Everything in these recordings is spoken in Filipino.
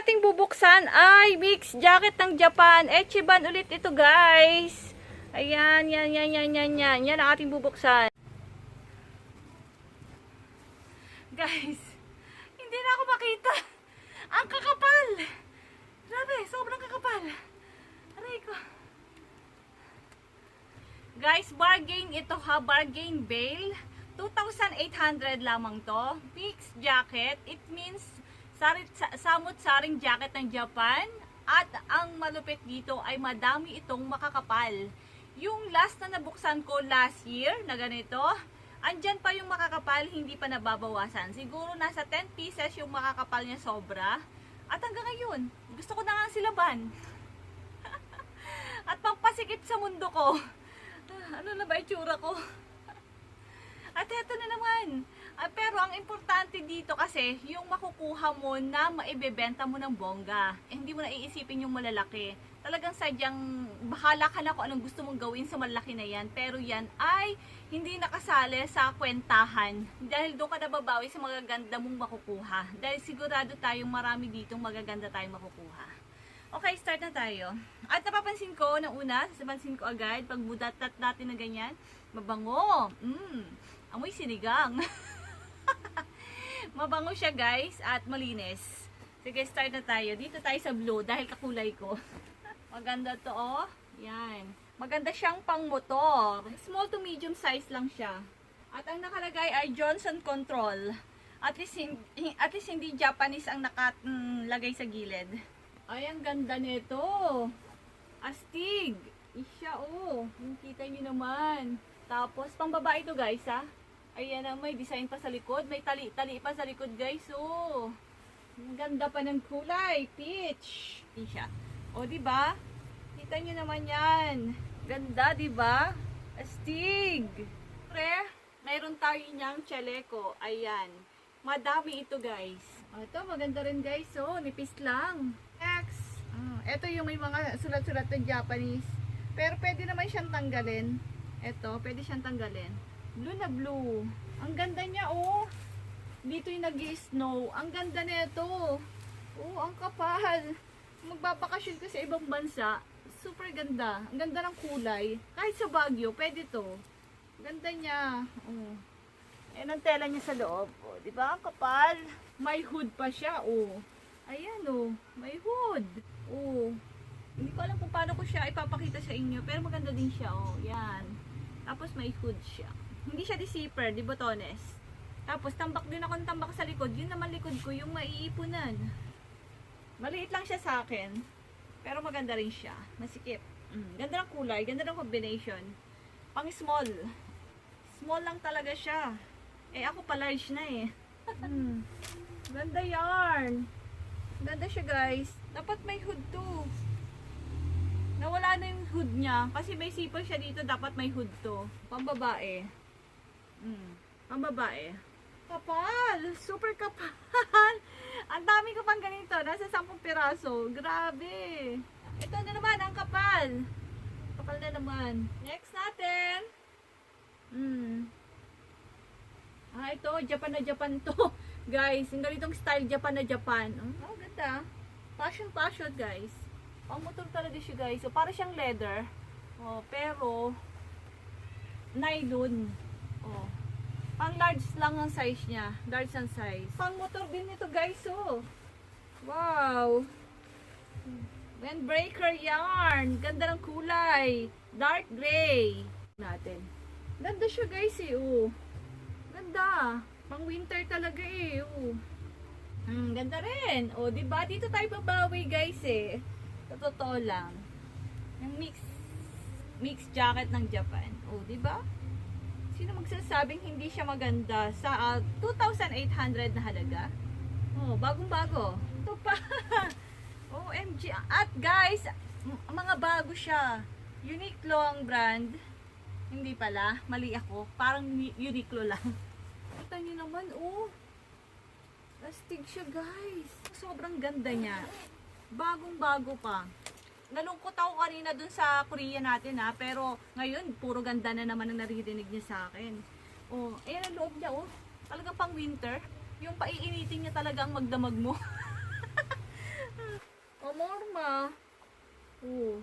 ating bubuksan ay mix jacket ng Japan. Echiban ulit ito, guys. Ayan, yan ang ating bubuksan. Guys, hindi na ako makita. Ang kakapal. Grabe, sobrang kakapal. Aray ko. Guys, bargain ito ha, bargain bale. 2,800 lamang to. Mix jacket. It means samut-saring jacket ng Japan. At ang malupit dito ay madami itong makakapal. Yung last na nabuksan ko last year na ganito, andyan pa yung makakapal, hindi pa nababawasan. Siguro nasa 10 pieces yung makakapal niya sobra. At hanggang ngayon, gusto ko na nga silaban. At pampasikip sa mundo ko. Ano na ba itsura ko? At eto na naman. Pero ang importante dito kasi, yung makukuha mo na maibebenta mo ng bongga. Hindi mo na iisipin yung malalaki. Talagang sadyang bahala ka na kung anong gusto mong gawin sa malaki na yan. Pero yan ay hindi nakasali sa kwentahan. Dahil doon ka nababawi sa magaganda mong makukuha. Dahil sigurado tayong marami ditong magaganda tayong makukuha. Okay, start na tayo. At napapansin ko, napansin ko agad, pag budat-tat natin na ganyan, mabango. Amoy sinigang. Mabango siya, guys, at malinis. Sige, start na tayo. Dito tayo sa blue, dahil kakulay ko. Maganda to, oh. Yan. Maganda siyang pang motor. Small to medium size lang siya. At ang nakalagay ay Johnson Control. At least hindi Japanese ang nakalagay sa gilid. Ay, ang ganda nito. Astig. Isya, oh. Kita nyo naman. Tapos, pang babae ito, guys, ha. Ayan na, may design pa sa likod. May tali pa sa likod, guys, oh. Ang ganda pa ng kulay. Peach. Isya. O, diba? Kita nyo naman yan. Ganda, diba? Astig. Pre, mayroon tayo niyang chaleco. Ayan. Madami ito, guys. Ito, maganda rin, guys, oh. Nipis lang. Next. Ito yung may mga sulat-sulat ng Japanese. Pero pwede naman siyang tanggalin. Ito, pwede siyang tanggalin. Blue na blue. Ang ganda niya, oh. Dito yung nag-i-snow. Ang ganda nito. Oh, ang kapal. Magbabakasyon ka sa ibang bansa. Super ganda. Ang ganda ng kulay. Kahit sa Baguio, pwede to. Ganda niya. Oh. Ayan ang tela niya sa loob. Oh, di ba? Ang kapal. May hood pa siya, oh. Ayan, oh. May hood. Oh. Hindi ko alam kung paano ko siya ipapakita sa inyo. Pero maganda din siya, oh. Yan. Tapos may hood siya. Hindi siya di zipper, di botones. Tapos tambak din ako ng tambak sa likod. Yun naman likod ko, yung maiipunan. Maliit lang siya sa akin. Pero maganda rin siya. Masikip. Ganda ng kulay, ganda ng combination. Pang small. Small lang talaga siya. Eh ako pa large na eh. Ganda yarn. Ganda siya, guys. Dapat may hood to. Nawala na yung hood niya. Kasi may zipper siya dito. Dapat may hood to. Pambabae. Pambabae. Kapal. Super kapal. Ang dami ko pang ganito. Nasa 10 piraso. Grabe. Ito na naman. Ang kapal. Kapal na naman. Next natin. Ito. Japan na Japan to. Guys, yung ganitong style Japan na Japan. Oh, ganda. Fashion, guys. Pang motor talaga siya, guys. So, para siyang leather. Oh, pero nylon. Oh. Pang large lang ang size niya. Large ang size. Pang motor din ito, guys. Oh. Wow. Windbreaker yarn. Ganda ng kulay. Dark gray. Natin. Ganda siya, guys, eh. Oh. Ganda. Pang winter talaga eh. Oh. Ganda rin. O, diba? Dito tayo babawi, guys, eh. Sa totoo lang. Yung mix jacket ng Japan. O, diba? Sino magsasabing hindi siya maganda sa 2,800 na halaga? Oh, bagong-bago. Ito pa. OMG. At guys, mga bago siya. Uniqlo ang brand. Hindi pala. Mali ako. Parang Uniqlo lang. Kita niyo naman, oh. Astig siya, guys. Sobrang ganda niya. Bagong-bago pa. Nalungkot ako kanina dun sa Korea natin, ha. Pero ngayon, puro ganda na naman ang naririnig niya sa akin. Oh, ayan ang loob niya, oh. Talagang pang winter. Yung paiinitin niya talaga ang magdamag mo. Pamorma. Oh.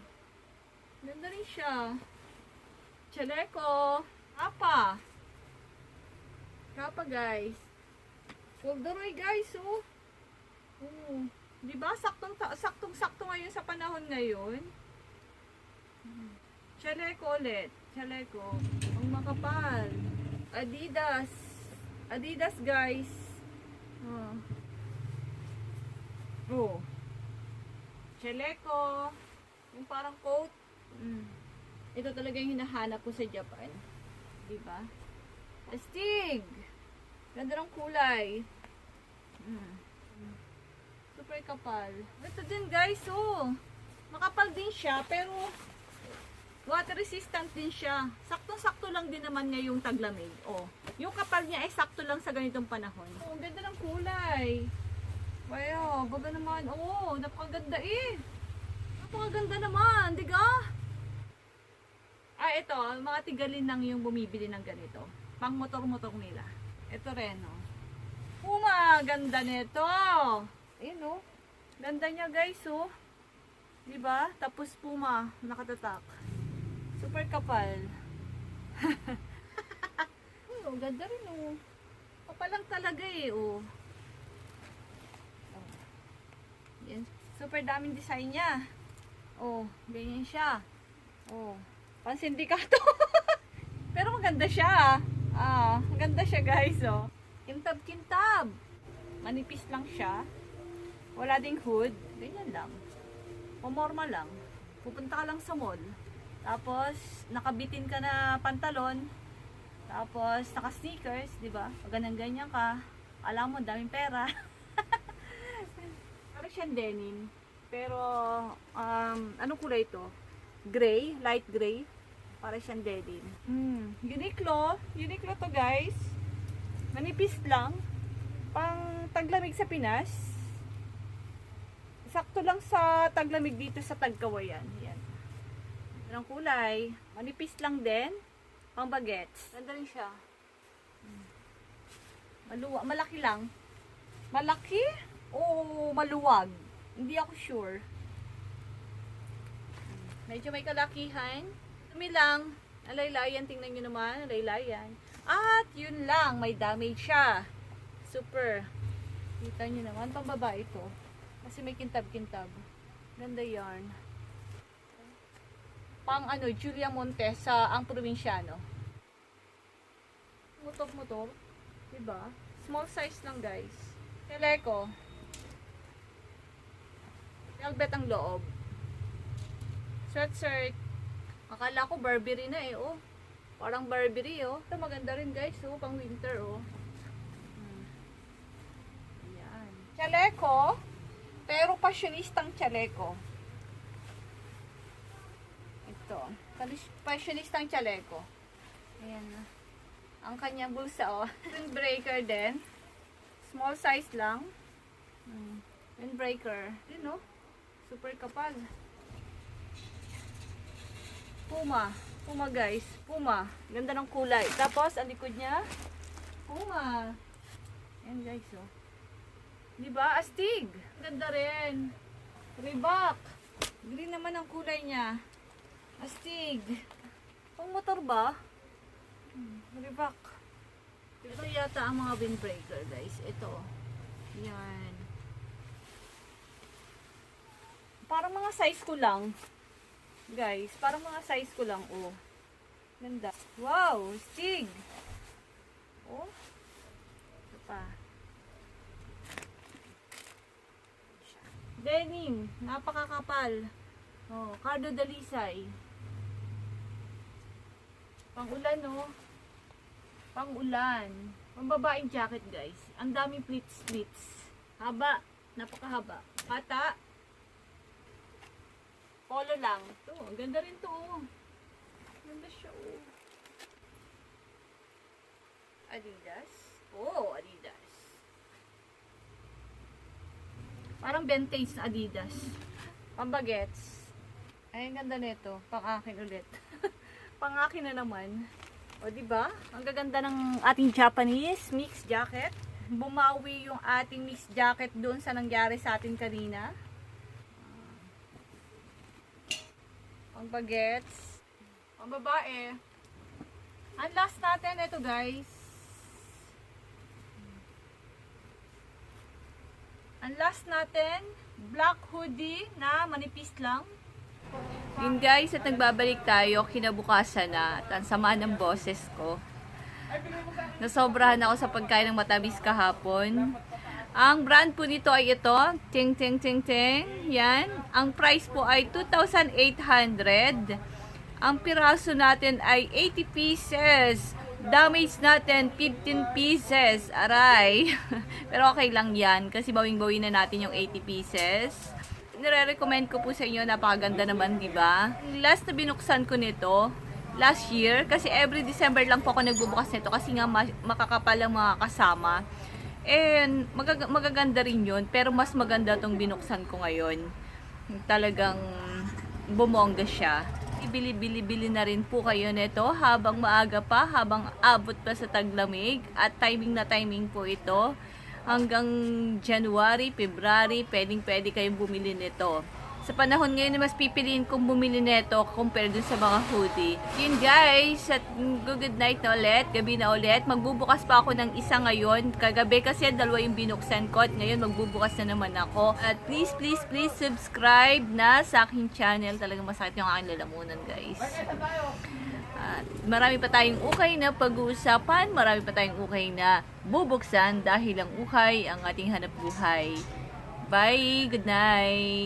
Ganda rin siya. Chaleco. Kapa. Kapa, guys. Corduroy, guys, oh. Oh. Diba? Saktong-sakto ngayon sa panahon ngayon. Chaleco ulit. Chaleco. Ang makapal. Adidas. Adidas, guys. Oh. Oh. Chaleco. Yung parang coat. Ito talaga yung hinahanap ko sa Japan. Diba? Astig. Ganda ng kulay. Super kapal. Ito din, guys, oh. Makapal din siya, pero water resistant din siya. Saktong-sakto lang din naman ngayong taglamig. Oh. Yung kapal niya ay sakto lang sa ganitong panahon. Oh, ganda ng kulay. Wow, baga naman. Oh, napakaganda eh. Napakaganda naman, diga? Ah, ito, mga tigalin lang yung bumibili ng ganito. Pang motor-motor nila. Ito rin, oh. Puma, ganda nito. Ayun, oh. Ganda niya, guys, oh. Diba? Tapos Puma, nakatatak. Super kapal. Oh, ganda rin, oh. Kapal lang talaga, eh, oh. Yan. Super daming design niya. Oh, ganyan siya. Oh, pansindikato. Pero maganda siya. Maganda siya, guys, oh. Kintab-kintab. Manipis lang siya. Wala ding hood. Ganyan lang. Pumorma lang. Pupunta ka lang sa mall. Tapos, nakabitin ka na pantalon. Tapos, naka-sneakers, di ba? Pag ganyan ka, alam mo, daming pera. Parang siyang denim. Pero, anong kulay ito? Gray, light gray. Para siyang denim. Uniqlo. Uniqlo to, guys. Manipis lang. Pang taglamig sa Pinas. Sakto lang sa taglamig dito sa Tagkawayan. Yan. Anong kulay? Manipis lang din. Pang bagets. Ganda rin siya. Malaki lang. Malaki? O maluwag? Hindi ako sure. Medyo may kalakihan. Dumi lang. Alaylayan. Tingnan nyo naman. Alaylayan. At yun lang. May damage siya. Super. Kita nyo naman. Pambaba ito. Kasi may kintab-kintab. Ganda yarn. Pang ano, Julia Montes sa ang probinsyano. Motor-motor. Diba? Small size lang, guys. Chaleco. Velvet ang loob. Sweatshirt. Akala ko Burberry na eh, oh. Parang Burberry, oh. Ito maganda rin, guys, oh. Pang winter, oh. Ayan. Chaleco. Pero fashionistang chaleco. Ito. Fashionistang chaleco. Ayan. Ang kanyang bulsa, oh. Windbreaker din. Small size lang. Windbreaker. Yun, oh. Super kapal. Puma. Puma, guys. Puma. Ganda ng kulay. Tapos, ang likod niya, Puma. Ayan, guys, oh. Diba? Astig. Ganda rin. Reebok. Green naman ang kulay niya. Astig. Pang motor ba? Reebok. Ito yata ang mga windbreaker, guys. Ito. Yan. Parang mga size ko lang. Guys, parang mga size ko lang. Oh. Ganda. Wow. Astig. Oh. Ito pa. Denim, napakakapal. Oh, Cardo Dalisay. Pang-ulan, no? Pang-ulan. Pang-babaeng jacket, guys. Ang daming pleats. Haba, napakahaba. Pata. Polo lang. Ito, ang ganda rin to. Ganda siya, oh. Adidas. Oh, Adidas. Parang vintage na Adidas. Pambagets. Ay, ang ganda nito. Pang-akin ulit. Pang-akin na naman. O, diba? Ang gaganda ng ating Japanese mixed jacket. Bumawi yung ating mixed jacket doon sa nangyari sa atin kanina. Pang bagets. Pang babae. Ang last natin, ito guys. Ang last natin, black hoodie na manipis lang. Yun guys, at nagbabalik tayo, kinabukasan na. At ang sama ng boses ko. Nasobrahan ako sa pagkain ng matamis kahapon. Ang brand po nito ay ito, ting ting ting ting. Yan. Ang price po ay 2,800. Ang piraso natin ay 80 pieces. Damage natin 15 pieces. Aray. Pero okay lang yan kasi bawing-bawin na natin yung 80 pieces. Nire-recommend ko po sa inyo, napakaganda naman, di ba? Last na binuksan ko nito last year kasi every December lang po ako nagbubukas nito kasi nga makakapal ang mga kasama. And magaganda rin yun, pero mas maganda tong binuksan ko ngayon. Talagang bumongga siya. Ibili-bili na rin po kayo nito habang maaga pa, habang abot pa sa taglamig. At timing na timing po ito. Hanggang January, February, pwede kayong bumili nito. Sa panahon ngayon, mas pipiliin kong bumili nito compared dun sa mga hoodie. Yun guys, at good night na ulit, gabi na ulit. Magbubukas pa ako ng isa ngayon. Kagabi kasi dalawa yung binuksan ko at ngayon magbubukas na naman ako. At please subscribe na sa aking channel. Talagang masakit yung aking lalamunan guys. At marami pa tayong ukay na pag-uusapan, marami pa tayong ukay na bubuksan dahil ang ukay ang ating hanap buhay. Bye, good night!